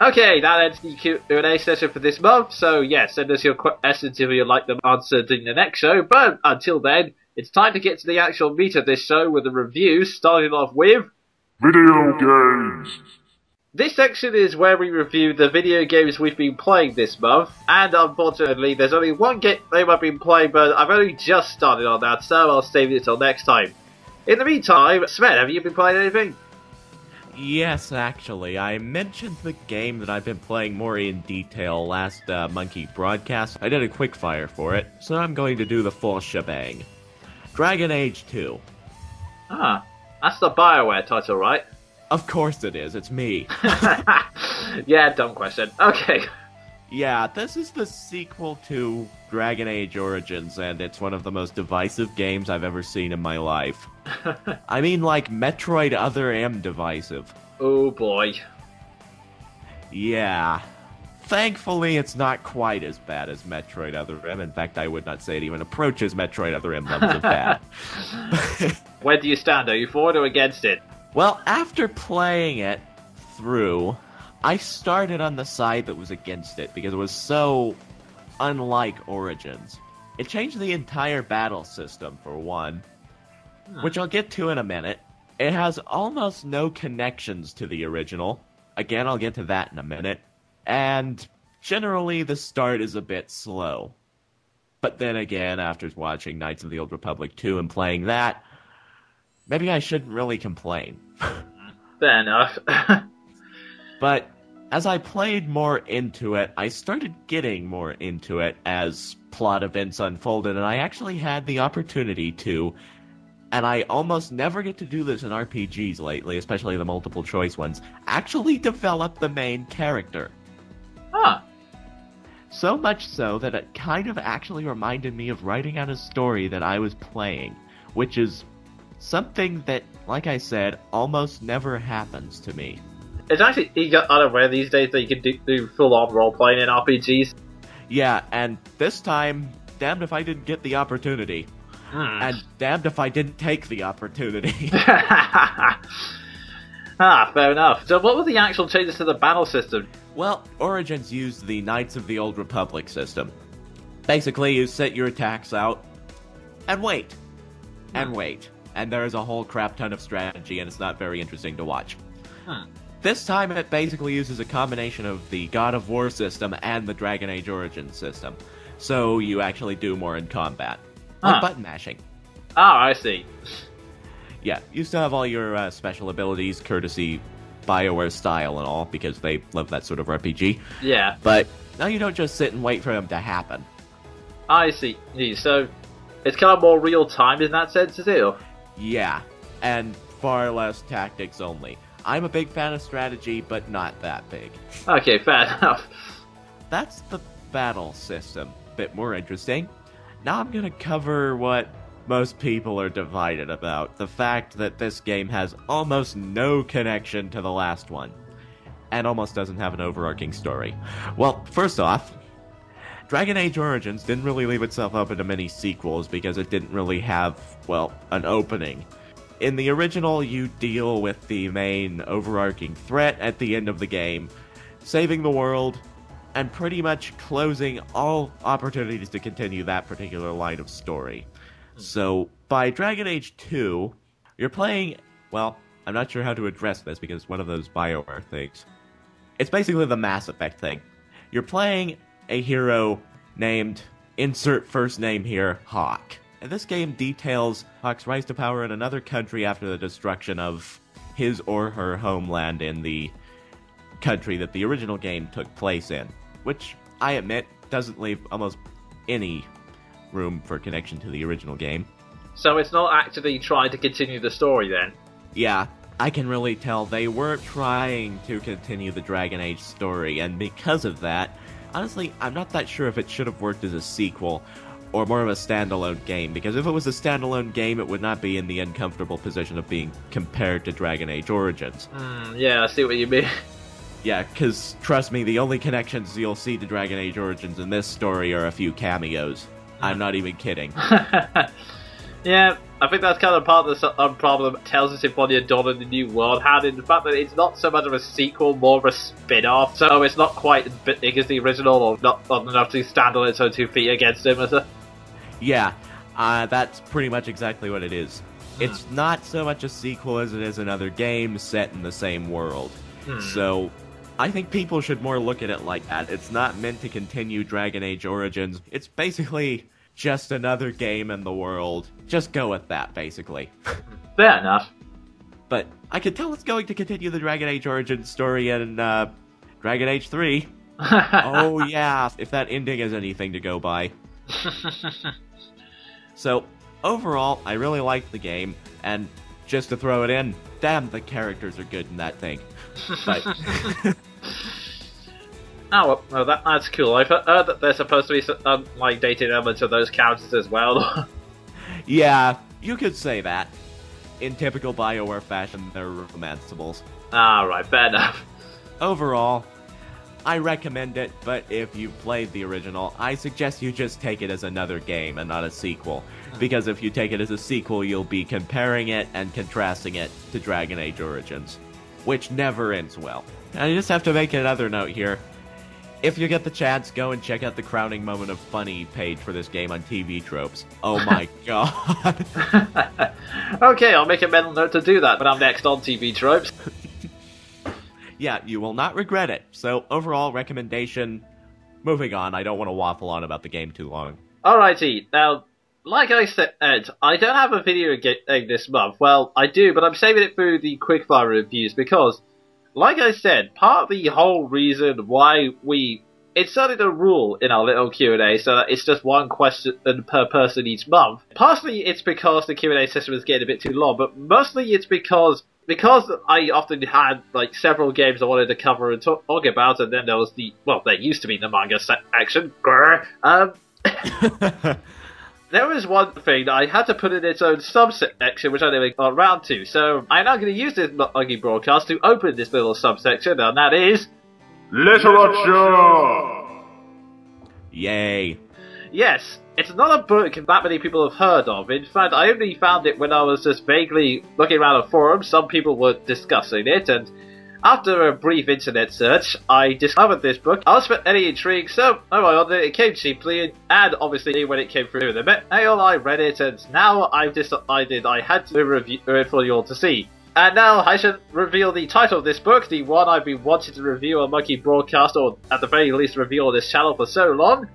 Okay, that ends the Q&A session for this month. So, yeah, send us your questions if you'd like them answered in the next show. But until then, it's time to get to the actual meat of this show with the reviews, starting off with... Video games! This section is where we review the video games we've been playing this month, and unfortunately there's only one game I've been playing, but I've only just started on that, so I'll save it till next time. In the meantime, Sven, have you been playing anything? Yes, actually. I mentioned the game that I've been playing more in detail last Monkey broadcast. I did a quickfire for it, so I'm going to do the full shebang. Dragon Age 2. Ah, that's the BioWare title, right? Of course it is, it's me. Yeah, dumb question. Okay. Yeah, this is the sequel to Dragon Age Origins, and it's one of the most divisive games I've ever seen in my life. I mean, like, Metroid Other M divisive. Oh boy. Yeah. Thankfully, it's not quite as bad as Metroid Other M. In fact, I would not say it even approaches Metroid Other M levels of bad. Where do you stand? Are you for it or against it? Well, after playing it through, I started on the side that was against it, because it was so unlike Origins. It changed the entire battle system, for one, which I'll get to in a minute. It has almost no connections to the original. Again, I'll get to that in a minute. And generally, the start is a bit slow. But then again, after watching Knights of the Old Republic 2 and playing that, maybe I shouldn't really complain. Fair enough. But as I played more into it, I started getting more into it as plot events unfolded, and I actually had the opportunity to, and I almost never get to do this in RPGs lately, especially the multiple choice ones, actually develop the main character. Huh. So much so that it kind of actually reminded me of writing out a story that I was playing, which is something that, like I said, almost never happens to me. It's actually unaware these days that you can do full-on role-playing in RPGs. Yeah, and this time, damned if I didn't get the opportunity. And damned if I didn't take the opportunity. Ah, fair enough. So what were the actual changes to the battle system? Well, Origins used the Knights of the Old Republic system. Basically, you set your attacks out, and wait. And wait. And there is a whole crap ton of strategy, and it's not very interesting to watch. This time, it basically uses a combination of the God of War system and the Dragon Age Origins system. So you actually do more in combat. Like button mashing. Oh, I see. Yeah, you still have all your special abilities, courtesy BioWare style and all, because they love that sort of RPG. Yeah. But now you don't just sit and wait for them to happen. I see. So it's kind of more real-time in that sense, is it? Or? Yeah, and far less tactics only. I'm a big fan of strategy, but not that big. Okay, fair enough. That's the battle system. Bit more interesting. Now I'm gonna cover what most people are divided about. The fact that this game has almost no connection to the last one. And almost doesn't have an overarching story. Well, first off, Dragon Age Origins didn't really leave itself open to many sequels because it didn't really have, well, an opening. In the original, you deal with the main overarching threat at the end of the game, saving the world, and pretty much closing all opportunities to continue that particular line of story. So, by Dragon Age 2, you're playing, well, I'm not sure how to address this because it's one of those BioWare things. It's basically the Mass Effect thing. You're playing a hero named, insert first name here, Hawk. And this game details Hawk's rise to power in another country after the destruction of his or her homeland in the country that the original game took place in. Which, I admit, doesn't leave almost any room for connection to the original game. So it's not actually trying to continue the story then? Yeah, I can really tell they were trying to continue the Dragon Age story, and because of that, honestly, I'm not that sure if it should have worked as a sequel, or more of a standalone game, because if it was a standalone game, it would not be in the uncomfortable position of being compared to Dragon Age Origins. Yeah, I see what you mean. Yeah, because, trust me, the only connections you'll see to Dragon Age Origins in this story are a few cameos. I'm not even kidding. Yeah, I think that's kind of part of the problem that tells us if when you're done in the new world, how in the fact that it's not so much of a sequel, more of a spin-off, so it's not quite as big as the original, or not enough to stand on its own 2 feet against him. Yeah, that's pretty much exactly what it is. It's not so much a sequel as it is another game set in the same world. So, I think people should more look at it like that. It's not meant to continue Dragon Age Origins. It's basically just another game in the world. Just go with that, basically. Fair enough. But I can tell it's going to continue the Dragon Age Origins story in Dragon Age 3. Oh yeah, if that ending is anything to go by. So, overall, I really liked the game, and just to throw it in, damn, the characters are good in that thing. But oh, well, that's cool. I've heard that there's supposed to be some, like, dating elements of those characters as well. yeah, you could say that. In typical BioWare fashion, they're romanceables. Alright, fair enough. Overall, I recommend it, but if you've played the original, I suggest you just take it as another game and not a sequel. Because if you take it as a sequel, you'll be comparing it and contrasting it to Dragon Age Origins, which never ends well. And I just have to make another note here. If you get the chance, go and check out the crowning moment of funny page for this game on TV Tropes. Oh my god. Okay, I'll make a mental note to do that when I'm next on TV Tropes. Yeah, you will not regret it. So, overall recommendation, moving on. I don't want to waffle on about the game too long. Alrighty, now, like I said, I don't have a video game this month. Well, I do, but I'm saving it through the quickfire reviews because, like I said, part of the whole reason why it's certainly the rule in our little Q&A, so that it's just one question per person each month. Partially it's because the Q&A session was getting a bit too long, but mostly it's because I often had, like, several games I wanted to cover and talk about, and then there was there used to be the manga section. There was one thing that I had to put in its own subsection, which I never got around to, so I'm now going to use this Monkey broadcast to open this little subsection, and that is... Literature! Yay. Yes, it's not a book that many people have heard of. In fact, I only found it when I was just vaguely looking around a forum. Some people were discussing it, and after a brief internet search, I discovered this book. I wasn't any intrigued, so I ordered it. It came cheaply, and obviously when it came through the mail, I read it, and now I've decided I had to review it for you all to see. And now I should reveal the title of this book, the one I've been wanting to review on Monkey Broadcast, or at the very least reveal on this channel for so long.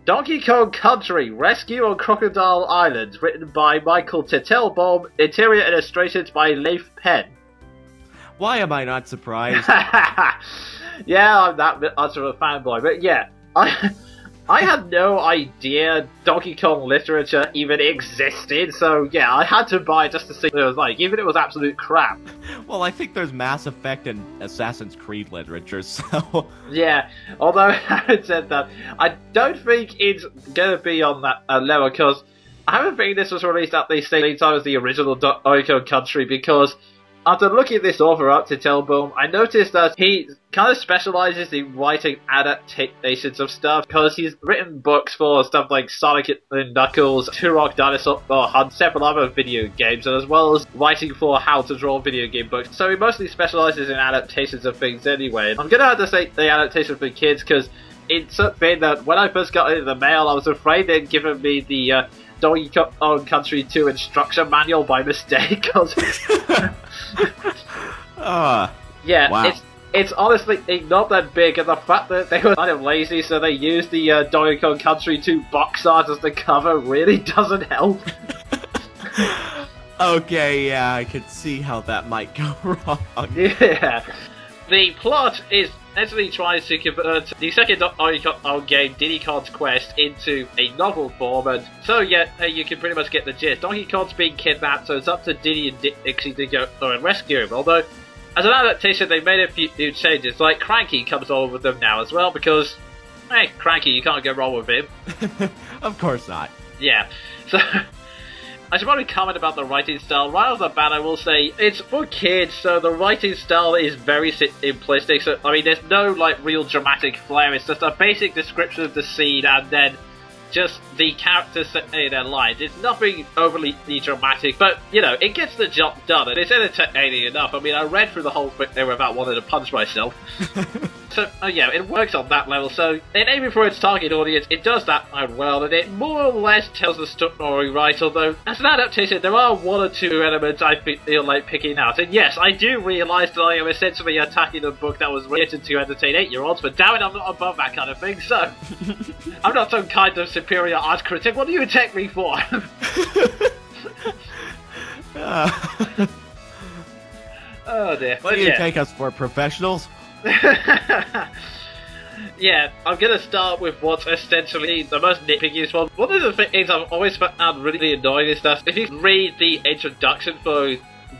Donkey Kong Country, Rescue on Crocodile Island, written by Michael Tettelbaum, interior illustrated by Leif Penn. Why am I not surprised? Yeah, I'm that much of a fanboy, but yeah, I had no idea Donkey Kong literature even existed, so yeah, I had to buy it just to see what it was like, even if it was absolute crap. Well, I think there's Mass Effect and Assassin's Creed literature, so... Yeah, although having said that, I don't think it's gonna be on that level, because I have a feeling this was released at the same time as the original Donkey Kong Country, because after looking this author up to Tettelbaum, I noticed that he kind of specializes in writing adaptations of stuff, because he's written books for stuff like Sonic and Knuckles, Turok Dinosaur Hunt, several other video games, and as well as writing for How to Draw video game books. So he mostly specializes in adaptations of things anyway. I'm gonna have to say the adaptation for kids, because it's something that when I first got it in the mail, I was afraid they'd given me the Donkey Kong Country 2 instruction manual by mistake. Yeah, wow. It's honestly not that big, and the fact that they were kind of lazy, so they used the Donkey Kong Country 2 box art as the cover really doesn't help. Okay, yeah, I could see how that might go wrong. Yeah. The plot is essentially tries to convert the second Donkey Kong game, Diddy Kong's Quest, into a novel form, and so yeah, you can pretty much get the gist. Donkey Kong's being kidnapped, so it's up to Diddy and Dixie to go and rescue him, although as an adaptation they made a few new changes, like Cranky comes on with them now as well, because, hey, Cranky, you can't go wrong with him. Of course not. Yeah, so... I should probably comment about the writing style. Right off the bat, I will say it's for kids, so the writing style is very simplistic. So, I mean, there's no, like, real dramatic flair. It's just a basic description of the scene, and then just the characters saying their lines. It's nothing overly dramatic, but, you know, it gets the job done, and it's entertaining enough. I mean, I read through the whole thing there without wanting to punch myself. So, yeah, it works on that level. So, in aiming for its target audience, it does that quite well, and it more or less tells the story right, although, as an adaptation, there are one or two elements I feel like picking out. And yes, I do realise that I am essentially attacking a book that was written to entertain 8-year-olds, but damn it, I'm not above that kind of thing, so... I'm not some kind of superior art critic. What do you take me for? Oh dear. What do you take us for, professionals? Yeah, I'm gonna start with what's essentially the most nitpickiest one. One of the things I've always found really annoying is that if you read the introduction for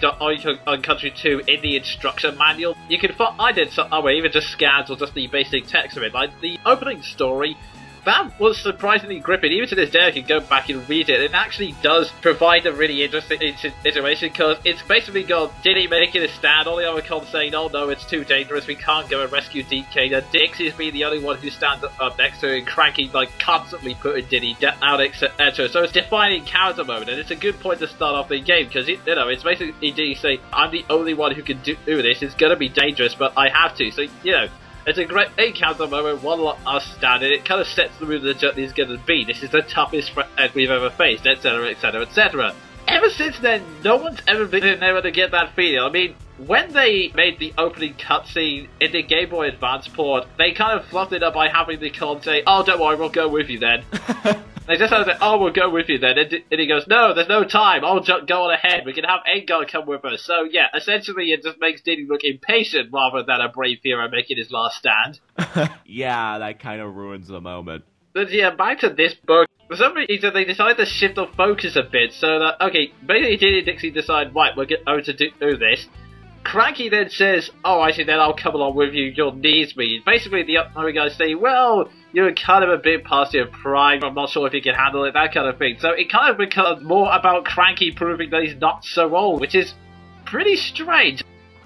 on Country 2 in the instruction manual, you can find it somewhere, even just scans or just the basic text of it. Like, the opening story, that was surprisingly gripping. Even to this day, I can go back and read it. It actually does provide a really interesting situation, because it's basically got Diddy making a stand, all the other cons saying, oh no, it's too dangerous, we can't go and rescue DK, and Dixie's being the only one who stands up next to him, cranky, like, constantly putting Diddy down, etc. So it's defining character mode, and it's a good point to start off the game, because, you know, it's basically Diddy saying, I'm the only one who can do this, it's gonna be dangerous, but I have to, so, you know, it's a great encounter moment, one last stand, and it kind of sets the mood the journey is going to be. This is the toughest threat we've ever faced, etc, etc, etc. Ever since then, no one's ever been able to get that feeling. I mean, when they made the opening cutscene in the Game Boy Advance port, they kind of fluffed it up by having the con say, oh, don't worry, we'll go with you then. They just had to say, oh, we'll go with you then. And he goes, no, there's no time. I'll go on ahead. We can have Agar come with us. So, yeah, essentially it just makes Diddy look impatient rather than a brave hero making his last stand. Yeah, that kind of ruins the moment. But, yeah, back to this book. For some reason, they decided to shift the focus a bit. So that, okay, basically Diddy and Dixie decide, right, we're going to do this. Cranky then says, oh, I see, then I'll come along with you, you'll need me. Basically, the other guys say, well, you're kind of a bit past your prime, I'm not sure if you can handle it, that kind of thing. So it kind of becomes more about Cranky proving that he's not so old, which is pretty strange.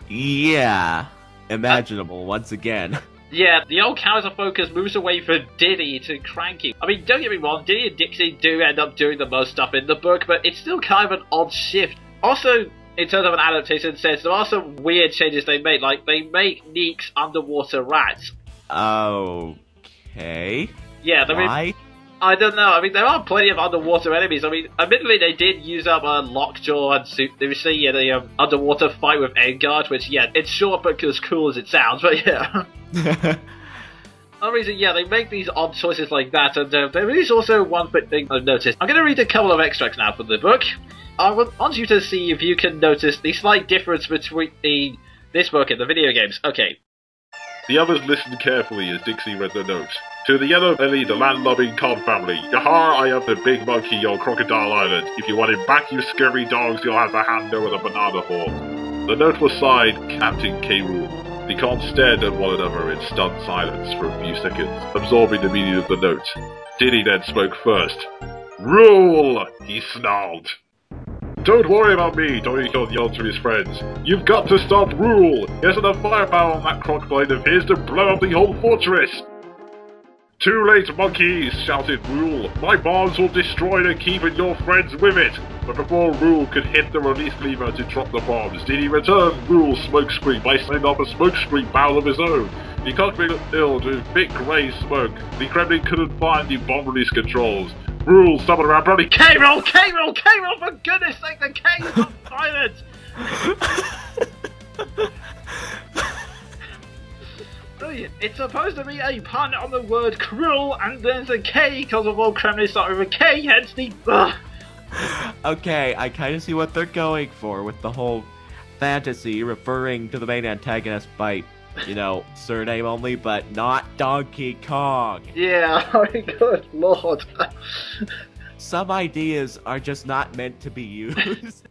Yeah, imaginable, once again. Yeah, the old character focus moves away from Diddy to Cranky. I mean, don't get me wrong, Diddy and Dixie do end up doing the most stuff in the book, but it's still kind of an odd shift. Also, in terms of an adaptation sense, there are some weird changes they made, like they make Neeks underwater rats. Okay. Yeah, Why? I don't know. I mean, there are plenty of underwater enemies. I mean, admittedly, they did use up Lockjaw and they see the underwater fight with Engard, which, yeah, it's short but as cool as it sounds, but yeah. For reason, yeah, they make these odd choices like that, and there is also one thing I've noticed. I'm going to read a couple of extracts now from the book. I want you to see if you can notice the slight difference between this book and the video games. Okay. The others listened carefully as Dixie read the note. To the Yellow Belly, the land-loving cod family. Yahar, I am the big monkey on Crocodile Island. If you want him back, you scurvy dogs, you'll have to hand over the banana fork. The note was signed Captain K. Rool. The cons stared at one another in stunned silence for a few seconds, absorbing the meaning of the note. Diddy then spoke first. Rule! He snarled. Don't worry about me, Donkey Kong yelled to his friends. You've got to stop Rule! He has enough firepower on that crocodile of his to blow up the whole fortress! Too late, monkeys, shouted Rule. My bombs will destroy the keep and your friends with it! But before Rule could hit the release lever to drop the bombs, Diddy returned Rule's smokescreen by setting up a smokescreen barrel of his own. The cockpit filled with thick grey smoke. The Kremlin couldn't find the bomb release controls. Rule stumbled around bloody K-roll, K-roll, K-roll, for goodness sake, the K is not silent! Brilliant. It's supposed to be a pun on the word cruel, and there's a K because of all Kremlin start with a K, hence the... Okay, I kind of see what they're going for with the whole fantasy referring to the main antagonist by, you know, surname only, but not Donkey Kong. Yeah, oh my good lord. Some ideas are just not meant to be used.